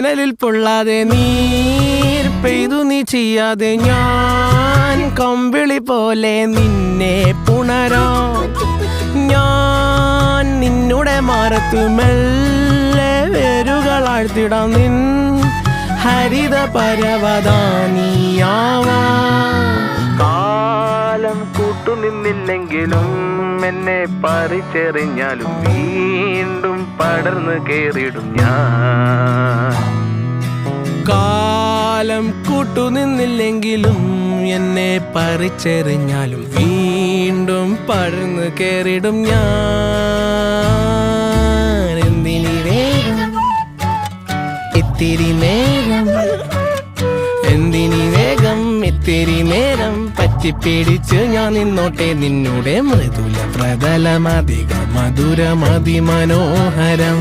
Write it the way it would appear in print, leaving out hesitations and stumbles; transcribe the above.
വേനലിൽ പൊള്ളാതെ നീർ പെയ്തു നീ ചെയ്യാതെ ഞാൻ കമ്പിളി പോലെ നിന്നെ പുണരാം. ഞാൻ നിന്നുടെ മാറത്തു മെല്ലെ വേരുകളാഴ്ത്തിടാം. നിൻ ഹരിത പരവതാനിയാവാം. കാലം കൂട്ടുനിന്നില്ലെങ്കിലും എന്നെ പറിച്ചെറിഞ്ഞാലും വീണ്ടും പടർന്നു കേറിടും ഞാൻ. കാലം കൂട്ടുനിന്നില്ലെങ്കിലും എന്നെ പറിച്ചെറിഞ്ഞാലും വീണ്ടും പടർന്നു കേറിടും ഞാൻ. എന്തിനി വേഗം ഇത്തിരി നേരം, എന്തിനി വേഗം ഇത്തിരി നേരം പറ്റിപ്പിടിച്ച് ഞാൻ നിന്നോട്ടെ നിന്നുടെ മൃദുല പ്രതലമധിക മധുരമതി മനോഹരം.